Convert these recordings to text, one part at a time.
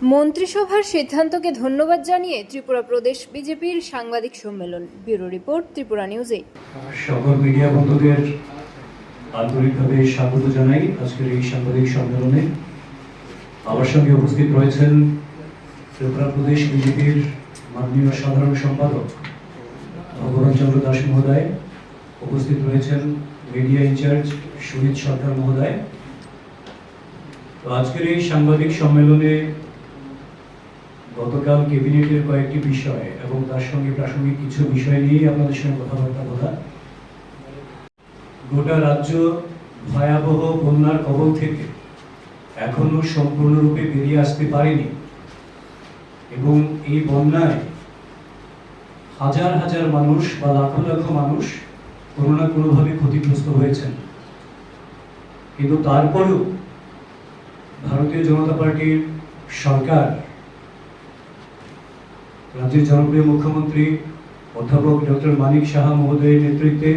মন্ত্রিসভার সিদ্ধান্তকে ধন্যবাদ জানিয়ে ত্রিপুরা প্রদেশ বিজেপির সাংবাদিক সম্মেলন। Bureau report, Tripura news 8। সকল মিডিয়া বন্ধুদের আন্তরিকভাবে স্বাগত জানাই আজকের এই সাংবাদিক সম্মেলনে। আমার সঙ্গে উপস্থিত রয়েছেন ত্রিপুরা প্রদেশ বিজেপির মাননীয় সাধারণ সম্পাদক ভগবান চন্দ্র দাস মহোদয়, উপস্থিত রয়েছেন মিডিয়া ইনচার্জ সুমিত সরকার মহোদয়। তো আজকের এই সাংবাদিক সম্মেলনে গতকাল ক্যাবিনেটের কয়েকটি বিষয় এবং তার সঙ্গে প্রাসঙ্গিক কিছু বিষয় নিয়েই আপনাদের সঙ্গে কথাবার্তা বলা। গোটা রাজ্য ভয়াবহ বন্যার কবল থেকে এখনো সম্পূর্ণরূপে বেরিয়ে আসতে পারেনি এবং এই বন্যায় হাজার হাজার মানুষ বা লাখো লাখো মানুষ কোনো না কোনোভাবে ক্ষতিগ্রস্ত হয়েছেন। কিন্তু তারপরেও ভারতীয় জনতা পার্টির সরকার, রাজ্যের জনপ্রিয় মুখ্যমন্ত্রী অধ্যাপক ডক্টর মানিক সাহা মহোদয়ের নেতৃত্বে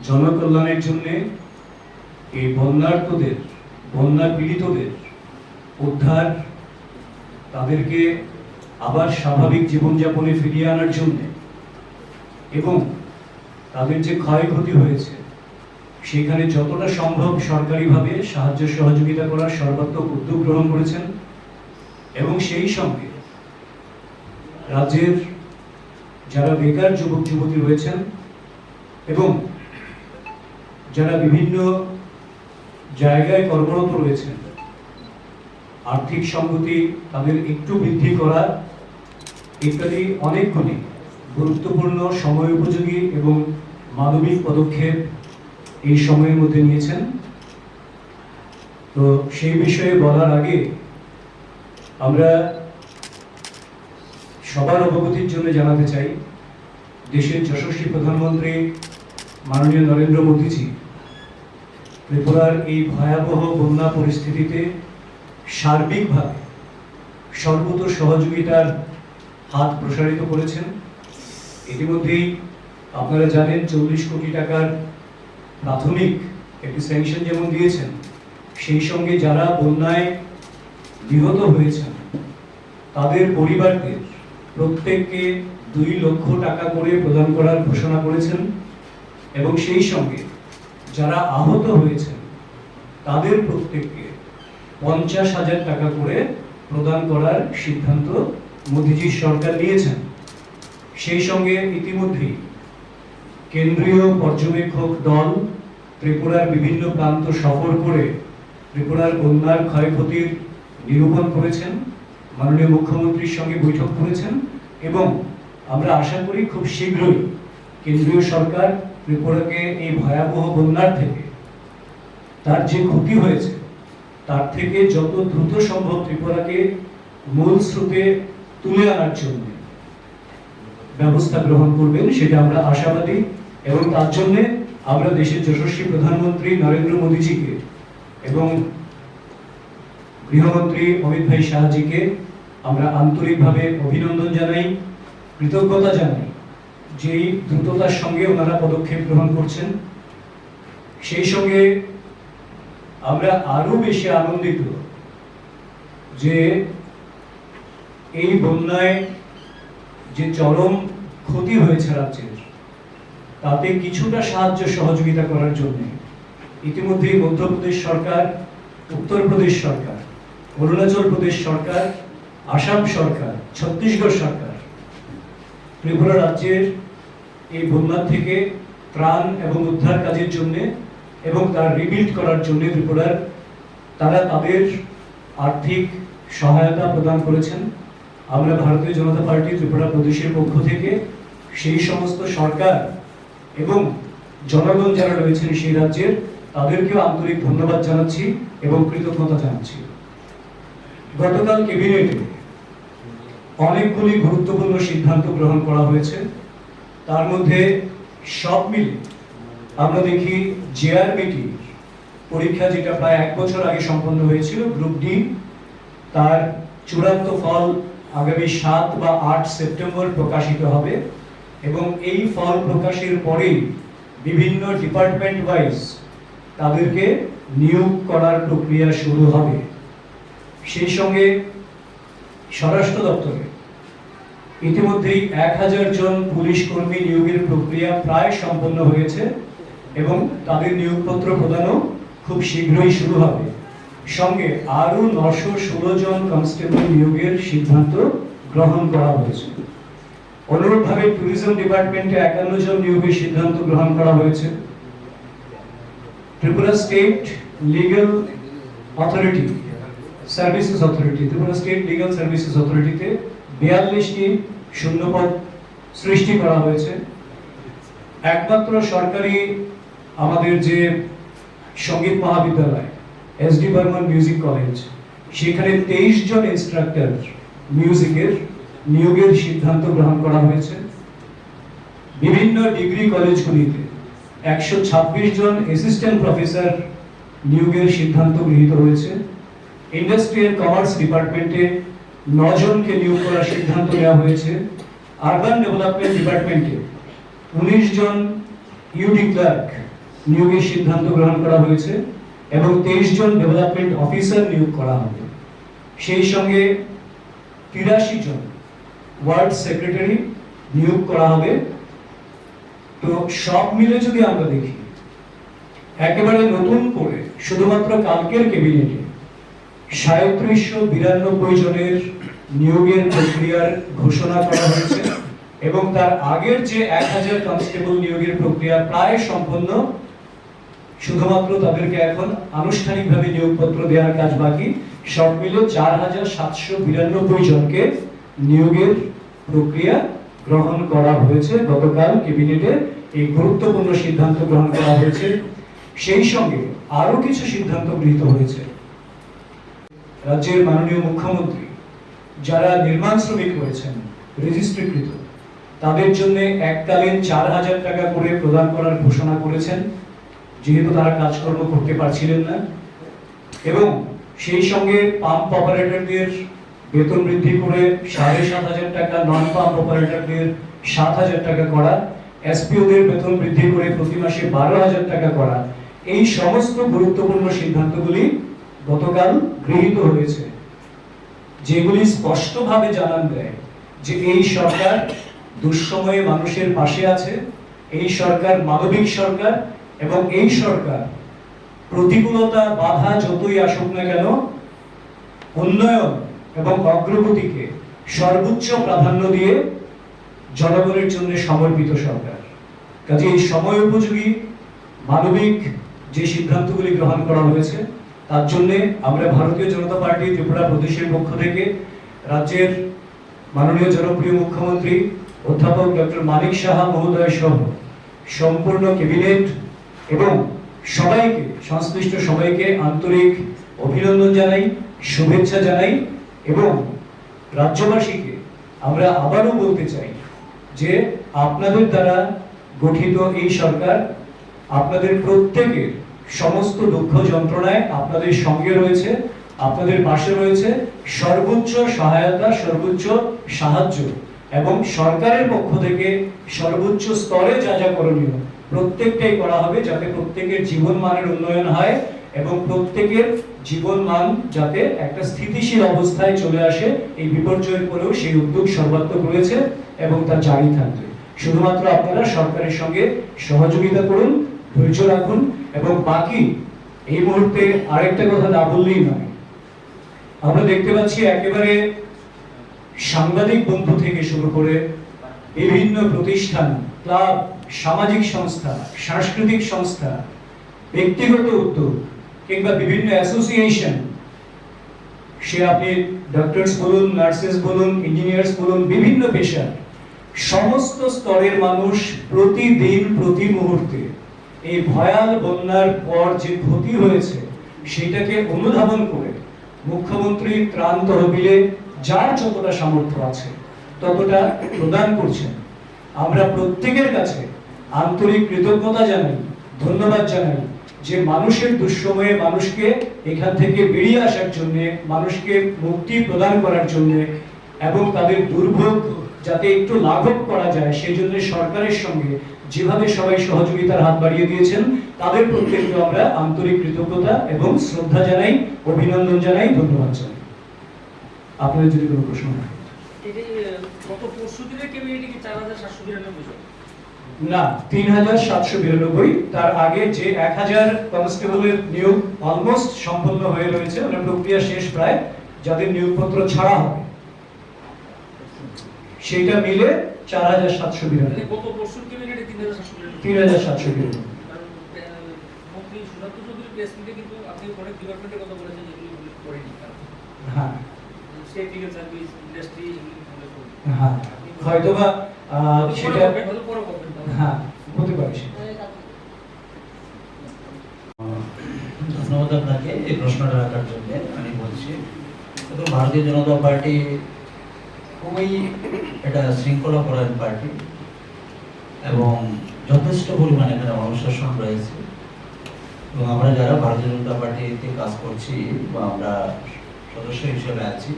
জনকল্যাণের জন্য এই বন্যার্তদের, বন্যা পীড়িতদের উদ্ধার, তাদেরকে আবার স্বাভাবিক জীবনযাপনে ফিরিয়ে আনার জন্য এবং তাদের যে ক্ষয়ক্ষতি হয়েছে সেখানে যতটা সম্ভব সরকারিভাবে সাহায্য সহযোগিতা করার সর্বাত্মক উদ্যোগ গ্রহণ করেছেন এবং সেই সঙ্গে রাজ্যের যারা বেকার যুবক যুবতী রয়েছেন এবং যারা বিভিন্ন জায়গায় কর্মরত রয়েছেন, আর্থিক সংগতি তাদের একটু বৃদ্ধি করা ইত্যাদি অনেকগুলি গুরুত্বপূর্ণ সময় উপযোগী এবং মানবিক পদক্ষেপ এই সময়ের মধ্যে নিয়েছেন। তো সেই বিষয়ে বলার আগে আমরা সবার অবগতির জন্য জানাতে চাই, দেশের যশস্বী প্রধানমন্ত্রী মাননীয় নরেন্দ্র মোদীজি ত্রিপুরার এই ভয়াবহ বন্যা পরিস্থিতিতে সার্বিকভাবে সর্বত সহযোগিতার হাত প্রসারিত করেছেন। ইতিমধ্যেই আপনারা জানেন 40 কোটি টাকার প্রাথমিক একটি স্যাংশন যেমন দিয়েছেন, সেই সঙ্গে যারা বন্যায় নিহত হয়েছেন তাদের পরিবারদের প্রত্যেককে 2 লক্ষ টাকা করে প্রদান করার ঘোষণা করেছেন এবং সেই সঙ্গে যারা আহত হয়েছেন তাদের প্রত্যেককে 50,000 টাকা করে প্রদান করার সিদ্ধান্ত মোদীজির সরকার নিয়েছেন। সেই সঙ্গে ইতিমধ্যেই কেন্দ্রীয় পর্যবেক্ষক দল ত্রিপুরার বিভিন্ন প্রান্ত সফর করে ত্রিপুরার বন্যার ক্ষয়ক্ষতির নিরূপণ করেছেন, মাননীয় মুখ্যমন্ত্রীর সঙ্গে বৈঠক করেছেন এবং আমরা আশা করি খুব শীঘ্রই কেন্দ্রীয় সরকার ত্রিপুরাকে এই ভয়াবহ বন্যার থেকে, তার যে ক্ষতি হয়েছে তার থেকে যত দ্রুত সম্ভব ত্রিপুরাকে মূল স্রোতে তুলে আনার জন্য ব্যবস্থা গ্রহণ করবেন, সেটা আমরা আশাবাদী এবং তার জন্য আমরা দেশের যশস্বী প্রধানমন্ত্রী নরেন্দ্র মোদীজিকে এবং গৃহমন্ত্রী অমিত ভাই শাহজিকে আমরা আন্তরিকভাবে অভিনন্দন জানাই, কৃতজ্ঞতা জানাই যেই দ্রুততার সঙ্গে ওনারা পদক্ষেপ গ্রহণ করছেন। সেই সঙ্গে আমরা আরো বেশি আনন্দিত যে এই বন্যায় যে চরম ক্ষতি হয়েছে রাজ্যের, তাতে কিছুটা সাহায্য সহযোগিতা করার জন্য ইতিমধ্যেই মধ্যপ্রদেশ সরকার, উত্তরপ্রদেশ সরকার, অরুণাচল প্রদেশ সরকার, আসাম সরকার, ছত্তিশগড় সরকার ত্রিপুরা রাজ্যের এই বন্যা থেকে ত্রাণ এবং উদ্ধার কাজের জন্য এবং তার রিবিল্ড করার জন্য ত্রিপুরার তারা তাদের আর্থিক সহায়তা প্রদান করেছেন। আমরা ভারতীয় জনতা পার্টি ত্রিপুরা প্রদেশের পক্ষ থেকে সেই সমস্ত সরকার এবং জনগণ যারা রয়েছেন সেই রাজ্যের, তাদেরকেও আন্তরিক ধন্যবাদ জানাচ্ছি এবং কৃতজ্ঞতা জানাচ্ছি। গতকাল ক্যাবিনেটে অনেকগুলি গুরুত্বপূর্ণ সিদ্ধান্ত গ্রহণ করা হয়েছে। তার মধ্যে সব মিলে আমরা দেখি জেআরবিটি পরীক্ষা, যেটা প্রায় 1 বছর আগে সম্পন্ন হয়েছিল, গ্রুপ ডি, তার চূড়ান্ত ফল আগামী 7 বা 8 সেপ্টেম্বর প্রকাশিত হবে এবং এই ফল প্রকাশের পরেই বিভিন্ন ডিপার্টমেন্ট ওয়াইজ তাদেরকে নিয়োগ করার প্রক্রিয়া শুরু হবে। সেই সঙ্গে স্বরাষ্ট্র দপ্তরে ইতিমধ্যেই 1000 জন পুলিশ কর্মী নিয়োগের প্রক্রিয়া প্রায় সম্পন্ন হয়েছে এবং তাদের নিয়োগপত্র প্রদানও খুব শীঘ্রই শুরু হবে। সঙ্গে আরও 916 জন কনস্টেবল নিয়োগের সিদ্ধান্ত গ্রহণ করা হয়েছে। অনুরূপভাবে ট্যুরিজম ডিপার্টমেন্টে 51 জন নিয়োগের সিদ্ধান্ত গ্রহণ করা হয়েছে। Tripura state legal authority services authority, Tripura state legal services অথরিটিতে 42টি শূন্যপদ সৃষ্টি করা হয়েছে। একমাত্র সরকারি আমাদের যে সঙ্গীত মহাবিদ্যালয় এসডি বর্মন মিউজিক কলেজ, সেখানে 23 জন ইনস্ট্রাক্টর মিউজিকের নিয়োগের সিদ্ধান্ত গ্রহণ করা হয়েছে। বিভিন্ন ডিগ্রি কলেজগুলিতে 126 জন অ্যাসিস্ট্যান্ট প্রফেসর নিয়োগের সিদ্ধান্ত গৃহীত হয়েছে। ইন্ডাস্ট্রি এন্ড কমার্স ডিপার্টমেন্টে 9 জনকে নিয়োগ করার সিদ্ধান্ত নেওয়া হয়েছে। আরবান ডেভেলপমেন্ট ডিপার্টমেন্টে 19 জন ইউডি ক্লার্ক নিয়োগের সিদ্ধান্ত গ্রহণ করা হয়েছে এবং 23 জন ডেভেলপমেন্ট অফিসার নিয়োগ করা হবে। সেই সঙ্গে 83 জন ওয়ার্ড সেক্রেটারি নিয়োগ করা হবে। তো সব মিলে যদি আমরা দেখি, একেবারে নতুন করে শুধুমাত্র কালকের ক্যাবিনেটে 3792 জনের নিয়োগের প্রক্রিয়ার ঘোষণা করা হয়েছে এবং তার আগের যে 1000 কনস্টেবল নিয়োগের প্রক্রিয়া প্রায় সম্পন্ন, শুধুমাত্র তাদেরকে এখন আনুষ্ঠানিকভাবে নিয়োগপত্র দেওয়ার কাজ বাকি। সব মিলে 4792 জনকে নিয়োগের প্রক্রিয়া গ্রহণ করা হয়েছে। গতকাল ক্যাবিনেটে এই গুরুত্বপূর্ণ সিদ্ধান্ত গ্রহণ করা হয়েছে। সেই সঙ্গে আরো কিছু সিদ্ধান্ত গৃহীত হয়েছে। রাজ্যের মাননীয় মুখ্যমন্ত্রী যারা নির্মাণ শ্রমিক রয়েছেন রেজিস্ট্রিকৃত, তাদের জন্য এককালীন 4000 টাকা করে প্রদান করার ঘোষণা করেছেন, যেহেতু তারা কাজকর্ম করতে পারছিলেন না। এবং সেই সঙ্গে পাম্প অপারেটরদের বেতন বৃদ্ধি করে 7500 টাকা, নন পাম্প অপারেটরদের 7000 টাকা করা, এসপিওদের বেতন বৃদ্ধি করে প্রতি মাসে 12000 টাকা করা, এই সমস্ত গুরুত্বপূর্ণ সিদ্ধান্তগুলি গতকাল গৃহীত হয়েছে, যেগুলি স্পষ্টভাবে জানান দেয় যে এই সরকার দুঃসময়ে মানুষের পাশে আছে, এই সরকার মানবিক সরকার এবং এই সরকার প্রতিকূলতা বাধা যতই আসুক না কেন উন্নয়ন এবং অগ্রগতিকে সর্বোচ্চ প্রাধান্য দিয়ে জনগণের জন্য সমর্পিত সরকার। কাজে এই সময় উপযোগী মানবিক যে সিদ্ধান্তগুলি গ্রহণ করা হয়েছে, তার জন্য আমরা ভারতীয় জনতা পার্টি ত্রিপুরা প্রদেশের পক্ষ থেকে রাজ্যের মাননীয় জনপ্রিয় মুখ্যমন্ত্রী অধ্যাপক ডক্টর মানিক সাহা মহোদয় সহ সম্পূর্ণ ক্যাবিনেট এবং সবাইকে, সংশ্লিষ্ট সবাইকে আন্তরিক অভিনন্দন জানাই, শুভেচ্ছা জানাই এবং রাজ্যবাসীকে আমরা আবারও বলতে চাই যে আপনাদের দ্বারা গঠিত এই সরকার আপনাদের প্রত্যেকের সমস্ত দুঃখ যন্ত্রণায় আপনাদের সঙ্গে রয়েছে, আপনাদের পাশে রয়েছে। সর্বোচ্চ সহায়তা, সর্বোচ্চ সাহায্য এবং সরকারের পক্ষ থেকে সর্বোচ্চ স্তরে যা যা করণীয় প্রত্যেকটাই করা হবে, যাতে প্রত্যেকের জীবন মানের উন্নয়ন হয় এবং প্রত্যেকের জীবন মান যাতে একটা স্থিতিশীল অবস্থায় চলে আসে। এই বিপর্যয়ের পরেও সেই উদ্যোগ সর্বাত্মক রয়েছে এবং তা জারি থাকবে। শুধুমাত্র আপনারা সরকারের সঙ্গে সহযোগিতা করুন, ধৈর্য রাখুন এবং বাকি এই মুহূর্তে আরেকটা কথা না বললেই নয়। আমরা দেখতে পাচ্ছি একেবারে সাংবাদিক বন্ধু থেকে শুরু করে বিভিন্ন প্রতিষ্ঠান, ক্লাব, সামাজিক সংস্থা, সাংস্কৃতিক সংস্থা, ব্যক্তিগত উদ্যোগ কিংবা বিভিন্ন অ্যাসোসিয়েশন, সে আপনি ডক্টরস বলুন, নার্সেস বলুন, ইঞ্জিনিয়ার্স বলুন, বিভিন্ন পেশা, সমস্ত স্তরের মানুষ প্রতিদিন প্রতি মুহূর্তে এই ভয়াল বন্যার পর যে ক্ষতি হয়েছে সেটাকে অনুধাবন করে মুখ্যমন্ত্রী ত্রাণ তহবিলে যার যতটা সামর্থ্য আছে ততটা প্রদান করছেন। আমরা প্রত্যেকের কাছে আন্তরিক কৃতজ্ঞতা জানাই, ধন্যবাদ জানাই যে মানুষের দুঃসময়ে মানুষকে এখান থেকে বেরিয়ে আসার জন্য, মানুষকে মুক্তি প্রদান করার জন্য এবং তাদের দুর্ভোগ যাতে একটু লাঘব করা যায় সেই জন্য সরকারের সঙ্গে যেভাবে সবাই সহযোগিতার হাত বাড়িয়ে দিয়েছেন তাদের প্রত্যেককে আমরা আন্তরিক কৃতজ্ঞতা এবং শ্রদ্ধা জানাই, অভিনন্দন জানাই, ধন্যবাদ জানাই। আপনাদের যদি কোনো প্রশ্ন থাকে। এটি গত পরশু দিনের ক্যাবিনেটে কি 4792 জন? না, 3792। তার আগে যে 1000 কনস্টেবলের নিয়োগ অলমোস্ট সম্পন্ন হয়ে রয়েছে, মানে প্রক্রিয়া শেষ প্রায়, যাদের নিয়োগপত্র ছাড়া হবে সেটা মিলে 4792। গত পরশুর ক্যাবিনেটে 3792। 3792। মন্ত্রী সুশান্ত চৌধুরী প্রেস মিটে কিন্তু আপনি অনেক ডিপার্টমেন্টের কথা বলেছেন যেগুলি উল্লেখ করেনি। হ্যাঁ স্টেট লিগ্যাল সার্ভিস, ইন্ডাস্ট্রি, এগুলি উল্লেখ করেনি। হ্যাঁ, হয়তোবা সেটা পরে করবেন। হ্যাঁ হতে পারে সেটা। ধন্যবাদ আপনাকে এই প্রশ্নটা রাখার জন্য। আমি বলছি, কিন্তু ভারতীয় জনতা পার্টি খুবই এটা শৃঙ্খলাপরায়ণ পার্টি এবং যথেষ্ট পরিমাণে এখানে অনুশাসন রয়েছে। এবং আমরা যারা ভারতীয় জনতা পার্টিতে কাজ করছি বা আমরা সদস্য হিসেবে আছি,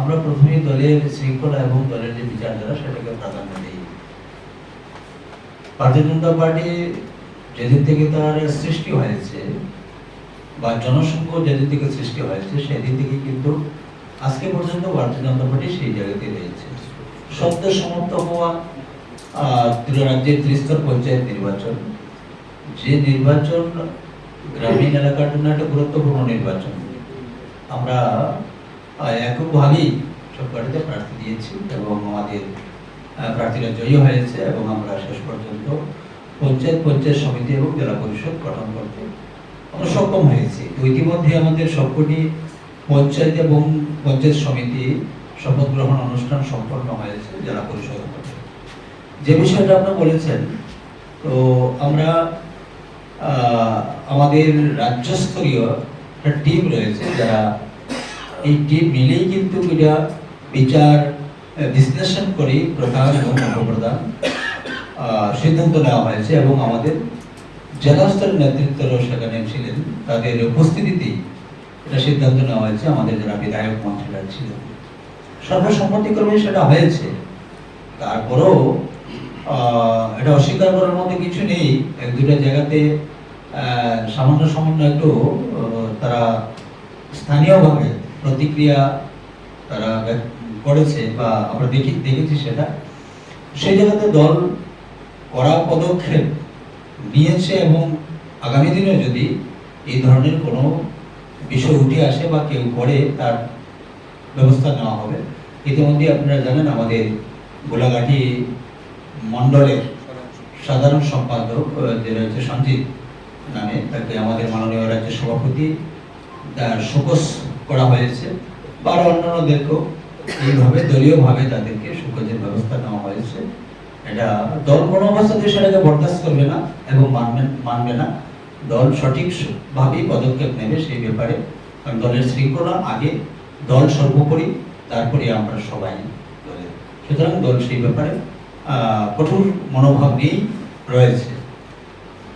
আমরা প্রথমেই দলের শৃঙ্খলা এবং দলের যে বিচারধারা সেটাকে প্রাধান্য দিই। ভারতীয় জনতা পার্টি যেদিন থেকে তার সৃষ্টি হয়েছে বা জনসংঘ যেদিন থেকে সৃষ্টি হয়েছে সেদিন থেকে কিন্তু আজকে পর্যন্ত ভারতীয় জনতা পার্টি সেই জায়গাতে রয়েছে। সদ্য সমাপ্ত হওয়া রাজ্যের ত্রিস্তর পঞ্চায়েত নির্বাচন, যে নির্বাচন গ্রামীণ এলাকার জন্য একটা গুরুত্বপূর্ণ নির্বাচন, আমরা এককভাবেই সব পার্টিতে প্রার্থী দিয়েছি এবং আমাদের প্রার্থীরা জয়ী হয়েছে এবং আমরা শেষ পর্যন্ত পঞ্চায়েত সমিতি এবং জেলা পরিষদ গঠন করতে আমরা সক্ষম হয়েছি। তো ইতিমধ্যে আমাদের সবকটি পঞ্চায়েত এবং পঞ্চায়েত সমিতি শপথ গ্রহণ অনুষ্ঠান সম্পন্ন হয়েছে জেলা পরিষদ। যে বিষয়টা আপনারা বলেছেন, তো আমরা আমাদের রাজ্যস্তরীয় একটা টিম রয়েছে, যারা এই টিম মিলেই কিন্তু এটা বিচার বিশ্লেষণ করে প্রধান এবং উপপ্রধান সিদ্ধান্ত নেওয়া হয়েছে এবং আমাদের জেলা স্তরের নেতৃত্বরাও সেখানে ছিলেন, তাদের উপস্থিতিতেই এটা সিদ্ধান্ত নেওয়া হয়েছে। আমাদের যারা বিধায়ক মন্ত্রীরা ছিলেন সর্বসম্মতিক্রমে সেটা হয়েছে। তারপরেও এটা অস্বীকার করার মধ্যে কিছু নেই, এক দুটা জায়গাতে সামান্য একটু তারা স্থানীয়ভাবে প্রতিক্রিয়া তারা করেছে বা আমরা দেখেছি সেটা। সেই জায়গাতে দল কড়া পদক্ষেপ নিয়েছে এবং আগামী দিনে যদি এই ধরনের কোনো বিষয় উঠে আসে বা কেউ করে তার ব্যবস্থা নেওয়া হবে। ইতিমধ্যে আপনারা জানেন আমাদের গোলাঘাটি মণ্ডলের সাধারণ সম্পাদক যে রয়েছে সঞ্জিত নামে, তাকে আমাদের মাননীয় রাজ্য সভাপতি শোকজ করা হয়েছে বা অন্যান্যদেরকেও এইভাবে দলীয়ভাবে তাদেরকে শোকজের ব্যবস্থা নেওয়া হয়েছে। এটা দল কোনো অবস্থাতে সেটাকে বরদাস্ত করবে না এবং মানবে না। দল সঠিকভাবেই পদক্ষেপ নেবে সেই ব্যাপারে, কারণ দলের শৃঙ্খলা আগে, দল সর্বোপরি, তারপরে আমরা সবাই দলে। সুতরাং দল সেই ব্যাপারে কঠোর মনোভাব নিয়েই রয়েছে।